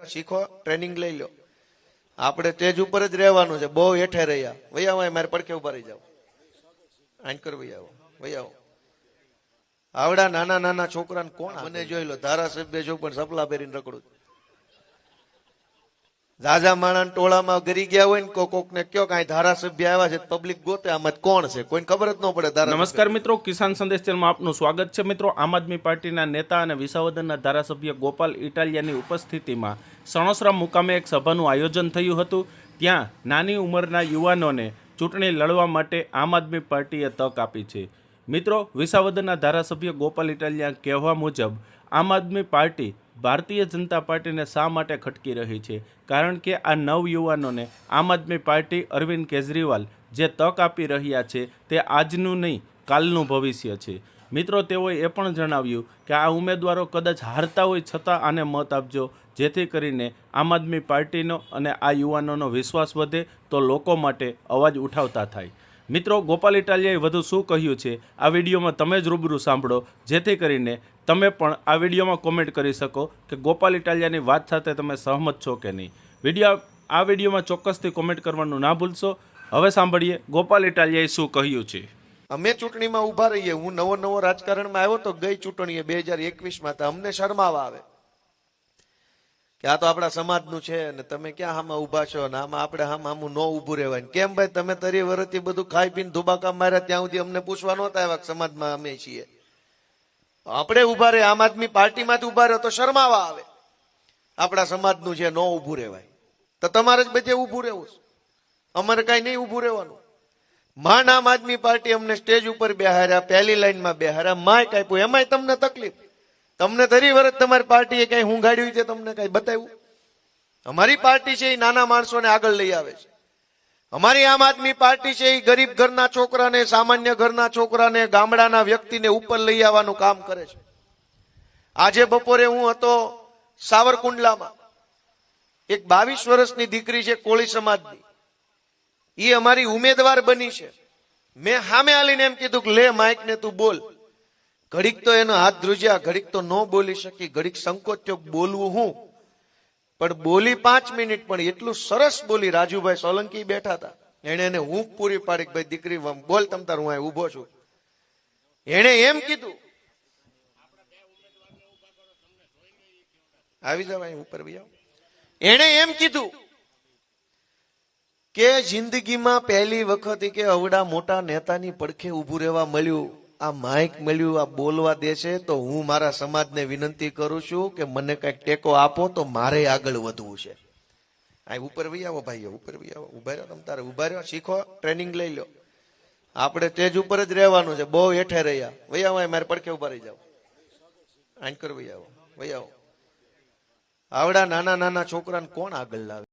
શીખો, ટ્રેનિંગ લઈ લો. આપણે સ્ટેજ ઉપર જ રહેવાનું છે, બહુ હેઠે રહ્યા વૈયા મારે પડખે ઉભા રહી જાવ, આંકર વૈયા આવડા નાના નાના છોકરાને કોણ મને જોઈ લો, ધારાસભ્ય છું પણ સપલા પહેરીને રખડું. રાજા માણા ટોળામાં ગરી ગયા હોય ને કોક ને કયો કઈ ધારાસભ્ય આવ્યા છે, પબ્લિક ગોતે આમાં કોણ છે, કોઈને ખબર જ ન પડે. નમસ્કાર મિત્રો, કિસાન સંદેશ ચેનલમાં આપનું સ્વાગત છે. મિત્રો, આમ આદમી પાર્ટીના નેતા અને વિસાવદરના ધારાસભ્ય ગોપાલ ઇટાલિયાની ઉપસ્થિતિમાં સણોસરા મુકામે એક સભાનું આયોજન થયું હતું. ત્યાં નાની ઉંમરના યુવાનોને ચૂંટણી લડવા માટે આમ આદમી પાર્ટીએ તક આપી છે. મિત્રો, વિસાવદરના ધારાસભ્ય ગોપાલ ઇટાલિયા કહેવા મુજબ આમ આદમી પાર્ટી ભારતીય જનતા પાર્ટીને શા માટે ખટકી રહી છે? કારણ કે આ નવ યુવાનોને આમ આદમી પાર્ટી અરવિંદ કેજરીવાલ જે તક આપી રહ્યા છે તે આજનું નહીં કાલનું ભવિષ્ય છે. મિત્રો, તેઓએ એ પણ જણાવ્યું કે આ ઉમેદવારો કદાચ હારતા હોય છતાં આને મત આપજો, જેથી કરીને આમ આદમી પાર્ટીનો અને આ યુવાનોનો વિશ્વાસ વધે, તો લોકો માટે અવાજ ઉઠાવતા થાય. મિત્રો, ગોપાલ ઇટાલિયાએ વધુ શું કહ્યું છે આ વિડીયોમાં તમે જ રૂબરૂ સાંભળો, જેથી કરીને તમે પણ આ વિડીયોમાં કોમેન્ટ કરી શકો કે ગોપાલ ઇટાલિયાની વાત સાથે તમે સહમત છો કે નહીં. આ વિડીયોમાં ચોક્કસથી કોમેન્ટ કરવાનું ના ભૂલશો. હવે સાંભળીએ ગોપાલ ઇટાલિયાએ શું કહ્યું છે. અમે ચૂંટણીમાં ઉભા રહીએ, હું નવો રાજકારણમાં આવ્યો તો ગઈ ચૂંટણીએ 2021માં તો અમને શરમાવા આવે કે આ તો આપણા સમાજનું છે ને તમે ક્યાં હામાં ઉભા છો ને આમાં આપણે હામું ન ઉભું રહેવાય. કેમ ભાઈ, તમે 30 વર્ષથી બધું ખાઈ પીને ધુબાકા માર્યા, ત્યાં સુધી અમને પૂછવા નહોતા આવ્યા સમાજમાં અમે છીએ. આપણે ઉભા રહે, આમ આદમી પાર્ટીમાંથી ઉભા રહે તો શરમાવા આવે. આપણા સમાજનું છે, ન ઉભું રહેવાય તો તમારે જ બધે ઉભું રહેવું, અમારે કઈ નહીં ઉભું રહેવાનું. માંડ આમ આદમી પાર્ટી અમને સ્ટેજ ઉપર બેહાર્યા, પહેલી લાઈનમાં બેહાર્યા, માઇક આપ્યું, એમાંય તમને તકલીફ. તમને 30 વર્ષ તમારી પાર્ટીએ કઈ હુંગાડ્યું છે, તમને કઈ બતાવ્યું? અમારી પાર્ટી છે એ નાના માણસોને આગળ લઈ આવે છે. અમારી આમ આદમી પાર્ટી છે એ ગરીબ ઘરના છોકરાને, સામાન્ય ઘરના છોકરાને, ગામડાના વ્યક્તિને ઉપર લઈ આવવાનું કામ કરે છે. આજે બપોરે હું હતો સાવરકુંડલામાં, એક 22 વર્ષની દીકરી છે કોળી સમાજની, એ અમારી ઉમેદવાર બની છે. મેં સામે આલીને એમ કીધું કે લે માઇક ને તું બોલ. ઘડીક તો એનો હાથ ધ્રુજ્યા, ઘડીક તો ન બોલી શકી, ઘડીક સંકોચ થયો બોલવું હું, પણ બોલી 5 મિનિટ, પણ એટલું સરસ બોલી. રાજુભાઈ સોલંકી બેઠા હતા, એને એને હું પૂરી પાડી કે ભાઈ દીકરી બોલ તમ તાર, હું અહીં ઉભો છું. એને એમ કીધું આવી જાવ અહીં ઉપર ભાઈ. એને એમ કીધું કે જિંદગીમાં પહેલી વખત કે અવડા મોટા નેતાની પડખે ઉભું રહેવા મળ્યું, આ માઇક મળ્યું, આ બોલવા દે છે, તો હું મારા સમાજને વિનંતી કરું છું કે મને કઈક ટેકો આપો, તો મારે આગળ વધવું છે. આ ઉપર વહી આવો ભાઈઓ, ઉપર વહી આવો, ઉભા રહ્યો, તમ તારે ઉભા રહ્યો, શીખો, ટ્રેનિંગ લઈ લો. આપણે સ્ટેજ ઉપર જ રહેવાનું છે, બહુ હેઠે રહ્યા વૈયા મારે પડખે ઉભા રહી જાવ, આંકર વહી આવો. આવડા નાના નાના છોકરાને કોણ આગળ લાવે?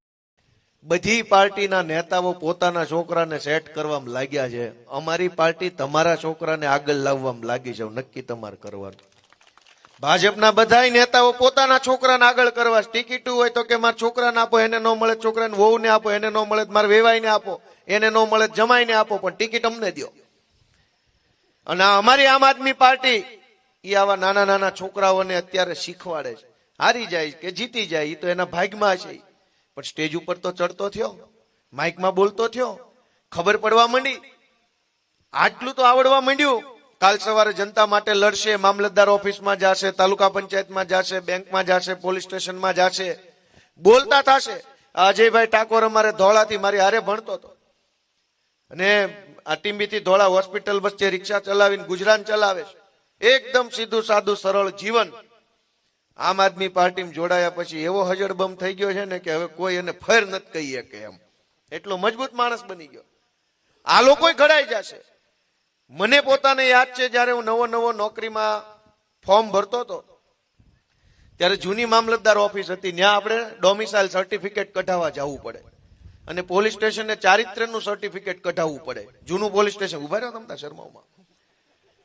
બધી પાર્ટીના નેતાઓ પોતાના છોકરાને સેટ કરવામાં લાગ્યા છે. અમારી પાર્ટી તમારા છોકરાને આગળ લાવવામાં લાગી છે, નક્કી તમારે કરવાનું. ભાજપના બધા નેતાઓ પોતાના છોકરાને આગળ કરવા, ટિકિટ હોય તો કે મારા છોકરાને આપો, એને ન મળે છોકરાને વહુને આપો, એને ન મળે મારા વેવાઈને આપો, એને ન મળે જમાઈને આપો, પણ ટિકિટ અમને દો. અને અમારી આમ આદમી પાર્ટી એ આવા નાના નાના છોકરાઓને અત્યારે શીખવાડે છે. હારી જાય કે જીતી જાય એ તો એના ભાગમાં છે, પણ સ્ટેજ ઉપર તો ચડતો થયો, માઇકમાં બોલતો થયો, ખબર પડવા માંડી, આટલું તો આવડવા માંડ્યું. કાલ સવારે જનતા માટે લડશે, મામલતદાર ઓફિસમાં જશે, તાલુકા પંચાયતમાં જશે, બેંકમાં જશે, પોલીસ સ્ટેશનમાં જશે, બોલતા થશે. અજયભાઈ ઠાકોર અમારે ધોળાથી મારી હારે ભણતો હતો, અને આ ટીંબીથી ધોળા હોસ્પિટલ વચ્ચે રિક્ષા ચલાવીને ગુજરાન ચલાવે છે. એકદમ સીધું સાદું સરળ જીવન. આમ આદમી પાર્ટીમાં જોડાયા પછી એવો હજડબમ થઈ ગયો છે ને કે હવે કોઈ એને ફેર નથી કહી શકે એમ, એટલો મજબૂત માણસ બની ગયો. આ લોકો ઘડાઈ જશે. મને પોતાને યાદ છે, જયારે હું નવો નોકરીમાં ફોર્મ ભરતો હતો ત્યારે જૂની મામલતદાર ઓફિસ હતી, ત્યાં આપણે ડોમિસાઇલ સર્ટિફિકેટ કઢાવવા જવું પડે, અને પોલીસ સ્ટેશને ચારિત્ર્યનું સર્ટિફિકેટ કઢાવવું પડે. જૂનું પોલીસ સ્ટેશન, ઉભા રહ્યો તમતા શર્મામાં,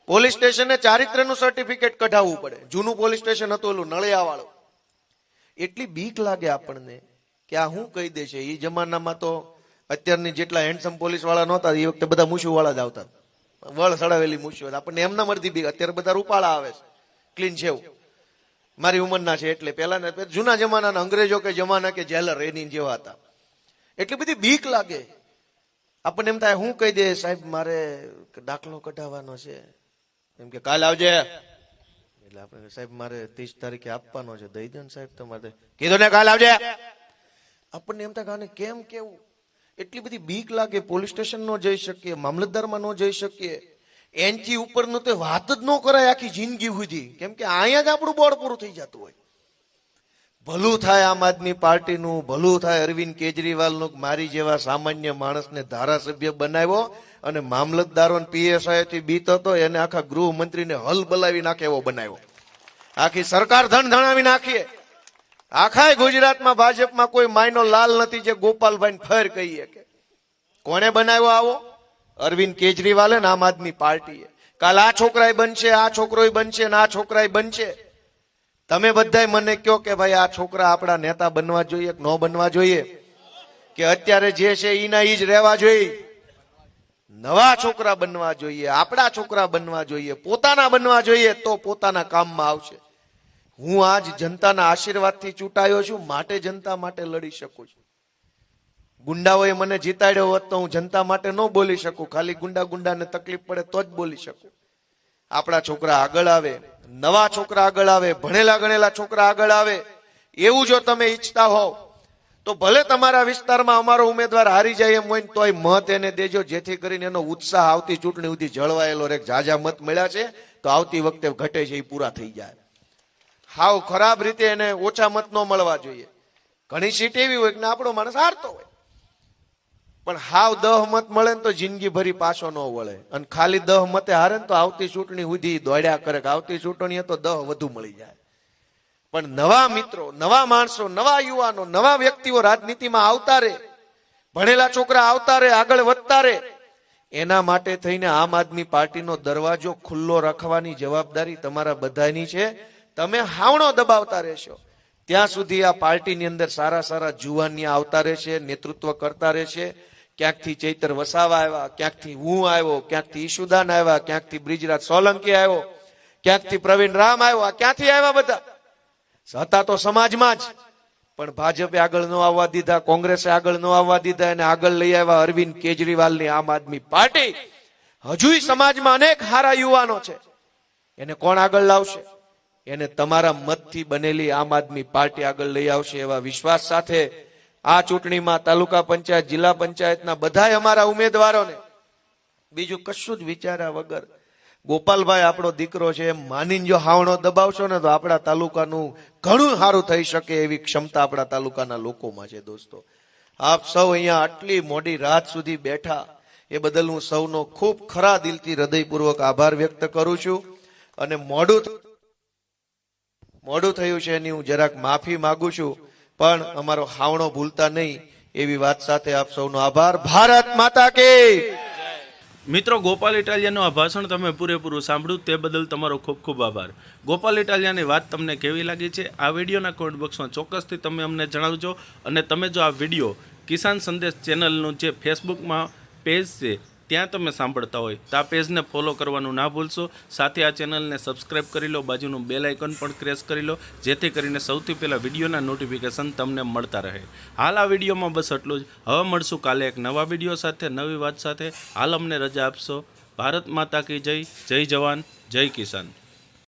પોલીસ સ્ટેશને ચારિત્ર્યનું સર્ટિફિકેટ કઢાવવું પડે. જૂનું પોલીસ સ્ટેશન હતું ઓલું નળિયા વાળું. એટલી બીક લાગે આપણને કે આ શું કહી દે છે. એ જમાનામાં તો અત્યારની જેટલા હેન્ડસમ પોલીસ વાળા નહોતા, એ વખતે બધા મૂછું વાળા જ આવતા, વળ સડાવેલી મૂછું. આપણને એમના મરજી બીક. અત્યારે બધા રૂપાળા આવે છે, ક્લીન છે. મારી ઉંમરના છે એટલે પહેલાના જૂના જમાનાના અંગ્રેજો કે જમાના કે જેલર એની જેવા હતા. એટલી બધી બીક લાગે આપણને. એમ થાય હું કહી દે સાહેબ મારે દાખલો કઢાવવાનો છે, એમ કે કાલ આવજે, એટલે આપણે સાહેબ મારે 30 તારીખે આપવાનો છે, દઈ દો ને સાહેબ તમારે, કીધું ને કાલ આવજે. આપણને એમ થાય કેમ કેવું, એટલી બધી બીક લાગે. પોલીસ સ્ટેશન નો જઈ શકીએ, મામલતદારમાં નો જઈ શકીએ, એનથી ઉપરનું તો વાત જ ન કરાય આખી જિંદગી સુધી, કેમ કે અહીંયા જ આપણું બોર્ડ પૂરું થઈ જતું હોય. ભલું થાય આમ આદમી પાર્ટીનું, ભલું થાય અરવિંદ કેજરીવાલનું, મારી જેવા સામાન્ય માણસને ધારાસભ્ય બનાવ્યો અને મામલતદારો પીએસઆઈ થી બીત હતો એને આખા ગૃહમંત્રીને હલ બોલાવી નાખે એવો બનાવ્યો. આખી સરકાર ધણ ધણાવી નાખીએ. આખા ગુજરાતમાં ભાજપમાં કોઈ માયનો લાલ નથી જે ગોપાલભાઈ ફેર કહીએ કે કોને બનાવ્યો આવો? અરવિંદ કેજરીવાલે ને આમ આદમી પાર્ટીએ. કાલ આ છોકરાએ બનશે, આ છોકરોય બનશે ને આ છોકરાએ બનશે. તમે બધાય મને કહો કે ભાઈ આ છોકરા આપણા નેતા બનવા જોઈએ કે ન બનવા જોઈએ, કે અત્યારે જે છે એના ઈ જ રહેવા જોઈએ? નવા છોકરા બનવા જોઈએ, આપણા છોકરા બનવા જોઈએ, પોતાના બનવા જોઈએ, તો પોતાના કામમાં આવશે. હું આજ જનતાના આશીર્વાદથી ચૂંટાયો છું, માટે જનતા માટે લડી શકું છું. ગુંડાઓએ મને જીતાડ્યો હોત તો હું જનતા માટે ન બોલી શકું, ખાલી ગુંડાને તકલીફ પડે તો જ બોલી શકું. આપણા છોકરા આગળ આવે, નવા છોકરા આગળ આવે, ભણેલા ગણેલા છોકરા આગળ આવે, એવું જો તમે ઈચ્છતા હોવ તો ભલે તમારા વિસ્તારમાં અમારો ઉમેદવાર હારી જાય એમ હોય ને તોય મત એને દેજો, જેથી કરીને એનો ઉત્સાહ આવતી ચૂંટણી સુધી જળવાયેલો રહે. ઝાઝા મત મળ્યા છે તો આવતી વખતે ઘટે છે એ પૂરા થઈ જાય. હાવ ખરાબ રીતે એને ઓછા મત ન મળવા જોઈએ. ઘણી સીટ એવી હોય કે આપણો માણસ હારતો હોય, પણ હાવ 10 મત મળે ને તો જિંદગી ભરી પાછો ન વળે, અને ખાલી 10 મતે હારે ને તો આવતી ચૂંટણી સુધી દોડ્યા કરે કે આવતી ચૂંટણીએ તો 10 વધુ મળી જાય. પણ નવા મિત્રો, નવા માણસો, નવા યુવાનો, નવા વ્યક્તિઓ રાજનીતિમાં આવતા રહે, ભણેલા છોકરા આવતા રહે, આગળ વધતા રહે, એના માટે થઈને આમ આદમી પાર્ટીનો દરવાજો ખુલ્લો રાખવાની જવાબદારી તમારા બધાની છે. તમે હાવણો દબાવતા રહેશો ત્યાં સુધી આ પાર્ટીની અંદર સારા સારા જુવાનિયા આવતા રહેશે, નેતૃત્વ કરતા રહેશે. ક્યાંકથી ચૈતર વસાવા આવ્યા, ક્યાંકથી હું આવ્યો, ક્યાંકથી ઈશુદાન આવ્યા, ક્યાંકથી બ્રિજરાજ સોલંકી આવ્યો, ક્યાંકથી પ્રવીણ રામ આવ્યો. આ ક્યાંથી આવ્યા? બધા હતા તો સમાજમાં જ, પણ ભાજપે આગળ ન આવવા દીધા, કોંગ્રેસે આગળ ન આવવા દીધા, એને આગળ લઈ આવ્યા અરવિંદ કેજરીવાલની આમ આદમી પાર્ટી. હજુય સમાજમાં અનેક હારા યુવાનો છે, એને કોણ આગળ લાવશે? એને તમારા મતથી બનેલી આમ આદમી પાર્ટી આગળ લઈ આવશે. એવા વિશ્વાસ સાથે આ ચૂંટણીમાં તાલુકા પંચાયત, જિલ્લા પંચાયતના બધાય અમારા ઉમેદવારોને બીજું કશું જ વિચાર્યા વગર ગોપાલભાઈ આપણો દીકરો છે એમ માનીને જો હાવણો દબાવશો ને તો આપણા તાલુકાનું ઘણું સારું થઈ શકે એવી ક્ષમતા આપણા તાલુકાના લોકોમાં છે. દોસ્તો, આપ સૌ અહીંયા આટલી મોડી રાત સુધી બેઠા એ બદલ હું સૌનો ખૂબ ખરા દિલથી હૃદયપૂર્વક આભાર વ્યક્ત કરું છું. અને મોડું થયું છે એની હું જરાક માફી માંગુ છું, પણ અમારો હાવણો ભૂલતા નહીં એવી વાત સાથે આપ સૌનો આભાર. ભારત માતા કી. મિત્રો, ગોપાલ ઇટાલિયાનું આ ભાષણ તમે પૂરેપૂરું સાંભળ્યું તે બદલ તમારો ખૂબ ખૂબ આભાર. ગોપાલ ઇટાલિયાની વાત તમને કેવી લાગી છે આ વિડીયોના કોમેન્ટ બોક્સમાં ચોક્કસથી તમે અમને જણાવજો. અને તમે જો આ વિડીયો કિસાન સંદેશ ચેનલનું જે ફેસબુકમાં પેજ છે ત્યાં તમે સાંભળતા હોય તો આ પેજને ફોલો કરવાનું ના ભૂલશો. સાથે આ ચેનલને સબસ્ક્રાઈબ કરી લો, બાજુનું બેલ આઇકન પણ પ્રેસ કરી લો, જેથી કરીને સૌથી પહેલાં વિડીયોના નોટિફિકેશન તમને મળતા રહે. હાલ આ વિડીયોમાં બસ એટલું જ. હવે મળશું કાલે એક નવા વિડીયો સાથે, નવી વાત સાથે. હાલ અમને રજા આપશો. ભારત માતા કી જય. જય જવાન, જય કિસાન.